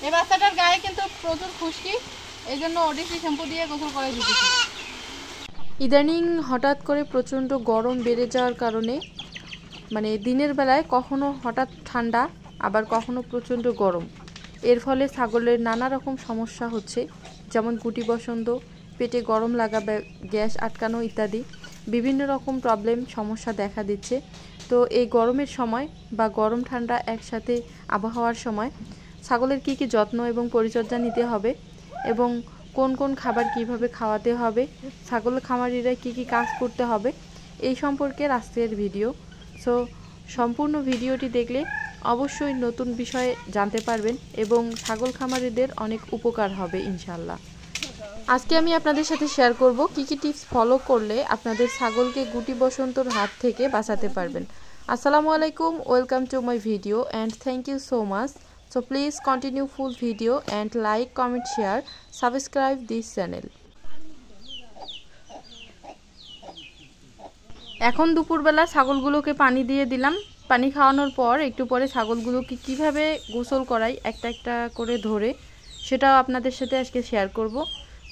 এই বাচ্চাটার গায়ে কিন্তু প্রচুর খুশকি, এই জন্য ওডিসি শ্যাম্পু দিয়ে গোসল করে দিতেছি। ইদানিং হঠাৎ করে প্রচণ্ড গরম বেড়ে যাওয়ার কারণে মানে দিনের বেলায় কখনো হঠাৎ ঠান্ডা আবার কখনো প্রচণ্ড গরম, এর ফলে ছাগলের নানা রকম সমস্যা হচ্ছে, যেমন গুটি বসন্ত, পেটে গরম লাগা, গ্যাস আটকানো ইত্যাদি বিভিন্ন রকম প্রবলেম সমস্যা দেখা দিচ্ছে। তো এই গরমের সময় বা গরম ঠান্ডা একসাথে আবহাওয়ার সময় ছাগলের কী কী যত্ন এবং পরিচর্যা নিতে হবে এবং কোন কোন খাবার কিভাবে খাওয়াতে হবে, ছাগল খামারিরা কী কী কাজ করতে হবে, এই সম্পর্কে আজকের ভিডিও। সো সম্পূর্ণ ভিডিওটি দেখলে অবশ্যই নতুন বিষয়ে জানতে পারবেন এবং ছাগল খামারিদের অনেক উপকার হবে ইনশাল্লাহ। আজকে আমি আপনাদের সাথে শেয়ার করব কী কী টিপস ফলো করলে আপনাদের ছাগলকে গুটি বসন্তর হাত থেকে বাঁচাতে পারবেন। আসসালামু আলাইকুম, welcome to my video and thank you so much. So please continue full video and like, comment, share, subscribe this channel. এখন দুপুরবেলা ছাগলগুলোকে পানি দিয়ে দিলাম। পানি খাওয়ানোর পর একটু পরে ছাগলগুলোকে কিভাবে গোসল করাই একটা একটা করে ধরে, সেটাও আপনাদের সাথে আজকে শেয়ার করব।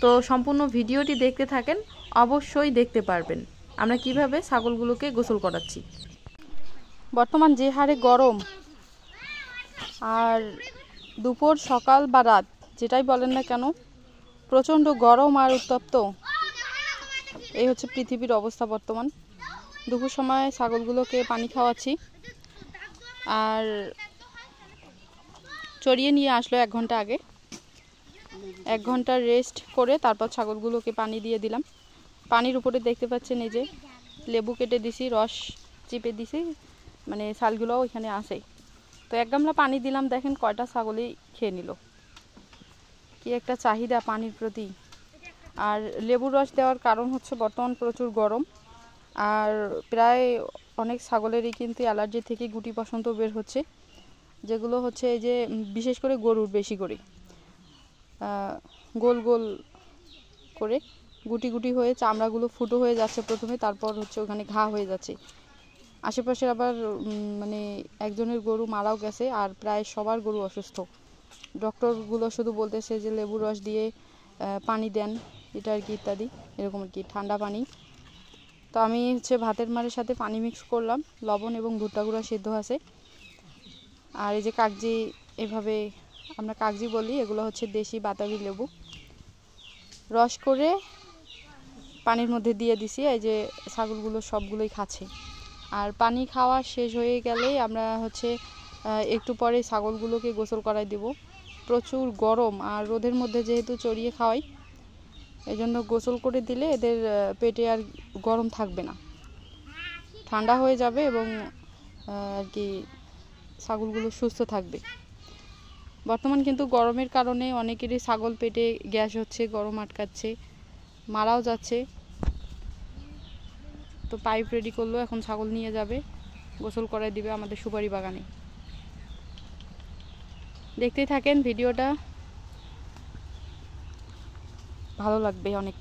তো সম্পূর্ণ ভিডিওটি দেখতে থাকেন, অবশ্যই দেখতে পারবেন আমরা কিভাবে ছাগলগুলোকে গোসল করাচ্ছি। বর্তমান যে হারে গরম, আর দুপুর, সকাল বা রাত যেটাই বলেন না কেন, প্রচণ্ড গরম আর উত্তপ্ত, এই হচ্ছে পৃথিবীর অবস্থা বর্তমান। দুপুর সময় ছাগলগুলোকে পানি খাওয়াচ্ছি, আর চড়িয়ে নিয়ে আসলো 1 ঘন্টা আগে। 1 ঘন্টা রেস্ট করে তারপর ছাগলগুলোকে পানি দিয়ে দিলাম। পানির উপরে দেখতে পাচ্ছেন এই যে লেবু কেটে দিছি, রস চিপে দিছি, মানে ছালগুলোও এখানে আছে। তো 1 গামলা পানি দিলাম, দেখেন কয়টা ছাগলই খেয়ে নিল। কি একটা চাহিদা পানির প্রতি। আর লেবুর রস দেওয়ার কারণ হচ্ছে বর্তমান প্রচুর গরম, আর প্রায় অনেক ছাগলেরই কিন্তু অ্যালার্জি থেকে গুটি বসন্ত বের হচ্ছে, যেগুলো হচ্ছে এই যে বিশেষ করে গরুর বেশি করে গোল গোল করে গুটি গুটি হয়ে চামড়াগুলো ফুটো হয়ে যাচ্ছে প্রথমে, তারপর হচ্ছে ওখানে ঘা হয়ে যাচ্ছে। আশেপাশে আবার মানে একজনের গরু মারাও গেছে, আর প্রায় সবার গরু অসুস্থ। ডক্টরগুলো শুধু বলতেছে যে লেবুর রস দিয়ে পানি দেন, এটা আর কি ইত্যাদি এরকম আর কি, ঠান্ডা পানি। তো আমি হচ্ছে ভাতের মারের সাথে পানি মিক্স করলাম, লবণ এবং ভুট্টা গুঁড়া সিদ্ধ আছে। আর এই যে কাগজি, এভাবে আমরা কাগজি বলি, এগুলো হচ্ছে দেশি বাতাবি লেবু, রস করে পানির মধ্যে দিয়ে দিছি। এই যে ছাগলগুলো সবগুলোই খাচ্ছে। আর পানি খাওয়া শেষ হয়ে গেলেই আমরা হচ্ছে একটু পরে ছাগলগুলোকে গোসল করাই দেব। প্রচুর গরম, আর রোদের মধ্যে যেহেতু চড়িয়ে খাওয়াই, এই জন্য গোসল করে দিলে এদের পেটে আর গরম থাকবে না, ঠান্ডা হয়ে যাবে এবং আর কি ছাগলগুলো সুস্থ থাকবে। বর্তমান কিন্তু গরমের কারণে অনেকেরই ছাগল পেটে গ্যাস হচ্ছে, গরম আটকাচ্ছে, মারাও যাচ্ছে। তো পাইপ রেডি করলো, এখন ছাগল নিয়ে যাবে, গোসল করায় দিবে আমাদের সুপারি বাগানে। দেখতেই থাকেন ভিডিওটা, ভালো লাগবে অনেক।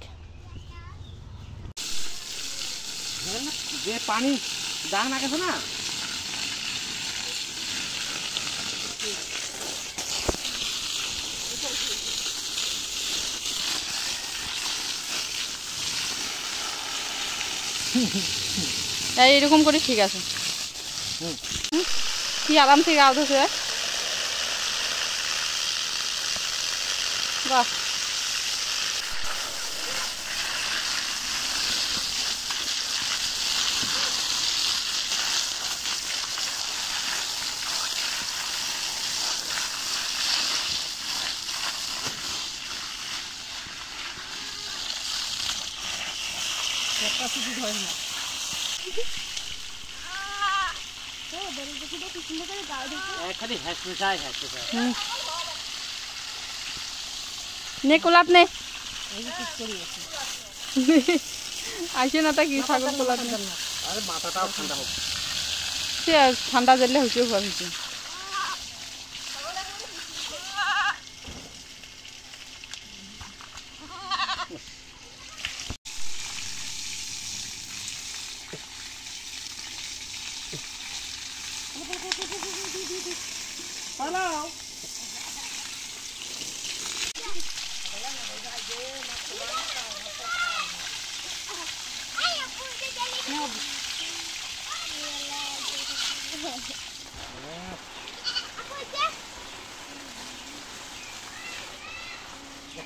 যে পানি দাগ না গেছে না, এরকম করে ঠিক আছে, কি আরাম থেকে আউট হচ্ছে। বাহ, একটা সুযোগ হয় না। খালি হ্যাসমেশাই নে কোলাপ নে, আসে না তা কি ছাগল কোলাপ নে। আরে মাথাটাও ঠান্ডা হোক, সে ঠান্ডা দিলে হইতেও পারছে। একটা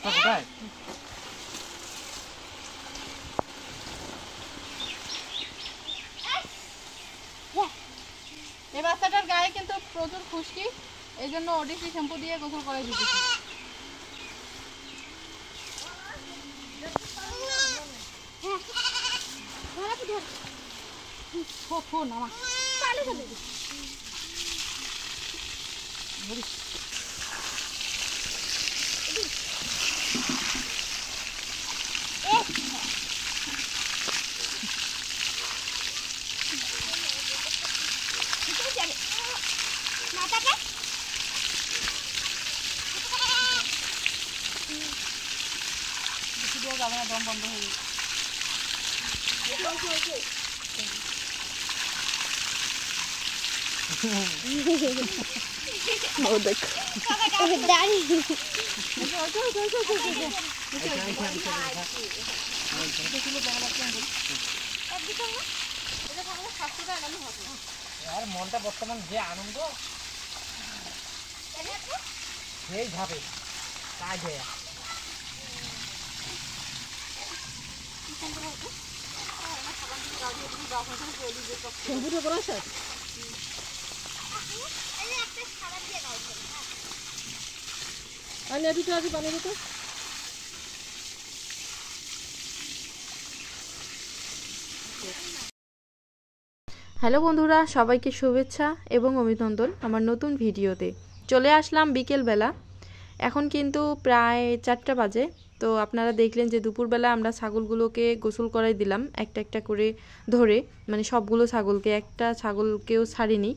কোথায়? এই বাচ্চাটার গায়ে কিন্তু প্রচুর খুশকি, এই জন্য ওডিসি শ্যাম্পু দিয়ে গোসল করে দিতেছি। দম বন্ধ হয়ে গেছে। আর মনটা বর্তমান যে আনন্দ সেই ভাবে কাজে হ্যালো বন্ধুরা, সবাইকে শুভেচ্ছা এবং অভিনন্দন আমার নতুন ভিডিওতে। চলে আসলাম বিকেলবেলা, এখন কিন্তু প্রায় 4টা বাজে। তো আপনারা দেখলেন যে দুপুরবেলা আমরা ছাগলগুলোকে গোসল করাই দিলাম একটা একটা করে ধরে, মানে সবগুলো ছাগলকে, একটা ছাগলকেও ছাড়িনি,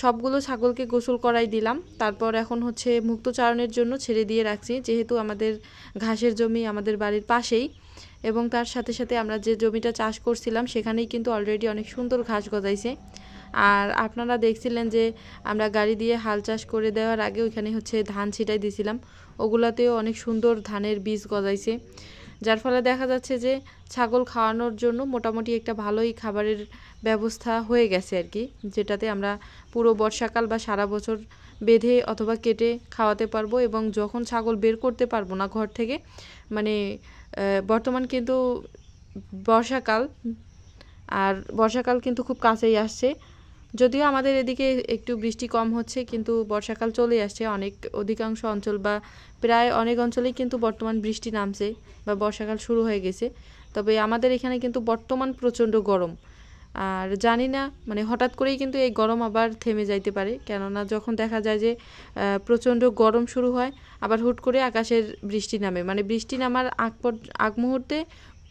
সবগুলো ছাগলকে গোসল করাই দিলাম। তারপর এখন হচ্ছে মুক্তচারণের জন্য ছেড়ে দিয়ে রাখছি, যেহেতু আমাদের ঘাসের জমি আমাদের বাড়ির পাশেই, এবং তার সাথে সাথে আমরা যে জমিটা চাষ করছিলাম সেখানেই কিন্তু অলরেডি অনেক সুন্দর ঘাস গজাইছে। আর আপনারা দেখছিলেন যে আমরা গাড়ি দিয়ে হাল চাষ করে দেওয়ার আগে ওইখানে হচ্ছে ধান ছিটাই দিয়েছিলাম, ওগুলাতেও অনেক সুন্দর ধানের বীজ গজাইছে, যার ফলে দেখা যাচ্ছে যে ছাগল খাওয়ানোর জন্য মোটামুটি একটা ভালোই খাবারের ব্যবস্থা হয়ে গেছে আর কি, যেটাতে আমরা পুরো বর্ষাকাল বা সারা বছর বেঁধে অথবা কেটে খাওয়াতে পারবো। এবং যখন ছাগল বের করতে পারবো না ঘর থেকে, মানে বর্তমান কিন্তু বর্ষাকাল, আর বর্ষাকাল কিন্তু খুব কাছেই আসছে, যদিও আমাদের এদিকে একটু বৃষ্টি কম হচ্ছে, কিন্তু বর্ষাকাল চলে আসছে। অধিকাংশ অঞ্চল বা প্রায় অনেক অঞ্চলেই কিন্তু বর্তমান বৃষ্টি নামছে বা বর্ষাকাল শুরু হয়ে গেছে। তবে আমাদের এখানে কিন্তু বর্তমান প্রচণ্ড গরম, আর জানি না মানে হঠাৎ করেই কিন্তু এই গরম আবার থেমে যাইতে পারে, কেননা যখন দেখা যায় যে প্রচণ্ড গরম শুরু হয় আবার হুট করে আকাশের বৃষ্টি নামে, মানে বৃষ্টি নামার আগ মুহূর্তে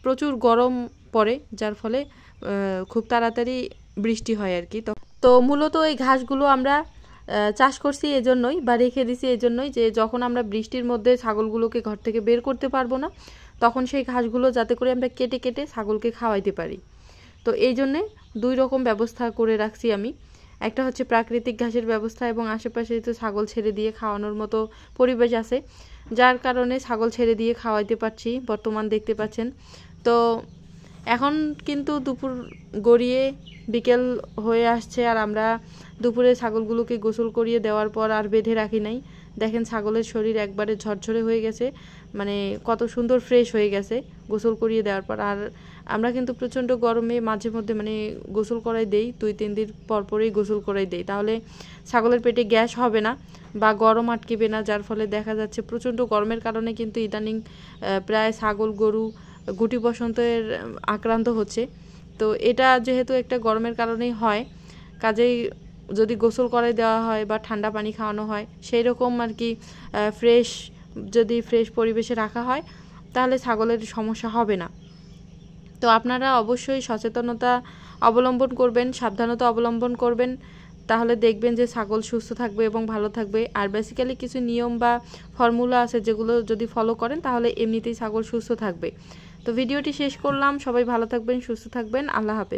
প্রচুর গরম পড়ে, যার ফলে খুব তাড়াতাড়ি বৃষ্টি হয় আর কি। তো মূলত এই ঘাসগুলো আমরা চাষ করছি এজন্যই, বা রেখে দিছি এজন্যই, যে যখন আমরা বৃষ্টির মধ্যে ছাগলগুলোকে ঘর থেকে বের করতে পারবো না, তখন সেই ঘাসগুলো যাতে করে আমরা কেটে কেটে ছাগলকে খাওয়াইতে পারি। তো এই জন্যে 2 রকম ব্যবস্থা করে রাখছি আমি, একটা হচ্ছে প্রাকৃতিক ঘাসের ব্যবস্থা, এবং আশেপাশে তো ছাগল ছেড়ে দিয়ে খাওয়ানোর মতো পরিবেশ আছে, যার কারণে ছাগল ছেড়ে দিয়ে খাওয়াইতে পারছি বর্তমান দেখতে পাচ্ছেন। তো এখন কিন্তু দুপুর গড়িয়ে বিকেল হয়ে আসছে, আর আমরা দুপুরে ছাগলগুলোকে গোসল করিয়ে দেওয়ার পর আর বেঁধে রাখি নাই। দেখেন ছাগলের শরীর একবারে ঝরঝরে হয়ে গেছে, মানে কত সুন্দর ফ্রেশ হয়ে গেছে গোসল করিয়ে দেওয়ার পর। আর আমরা কিন্তু প্রচণ্ড গরমে মাঝে মধ্যে মানে গোসল করাই দেই, 2-3 দিন পর পরেই গোসল করাই দেই, তাহলে ছাগলের পেটে গ্যাস হবে না বা গরম আটকিবে না, যার ফলে দেখা যাচ্ছে প্রচণ্ড গরমের কারণে কিন্তু ইদানিং প্রায় ছাগল গরু গুটি বসন্তের আক্রান্ত হচ্ছে। তো এটা যেহেতু একটা গরমের কারণেই হয়, কাজেই যদি গোসল করাই দেওয়া হয় বা ঠান্ডা পানি খাওয়ানো হয়, সেই রকম আর কি যদি ফ্রেশ পরিবেশে রাখা হয়, তাহলে ছাগলের সমস্যা হবে না। তো আপনারা অবশ্যই সচেতনতা অবলম্বন করবেন, সাবধানতা অবলম্বন করবেন, তাহলে দেখবেন যে ছাগল সুস্থ থাকবে এবং ভালো থাকবে। আর বেসিক্যালি কিছু নিয়ম বা ফর্মুলা আছে, যেগুলো যদি ফলো করেন তাহলে এমনিতেই ছাগল সুস্থ থাকবে। তো ভিডিওটি শেষ করলাম, সবাই ভালো থাকবেন, সুস্থ থাকবেন, আল্লাহ হাফেজ।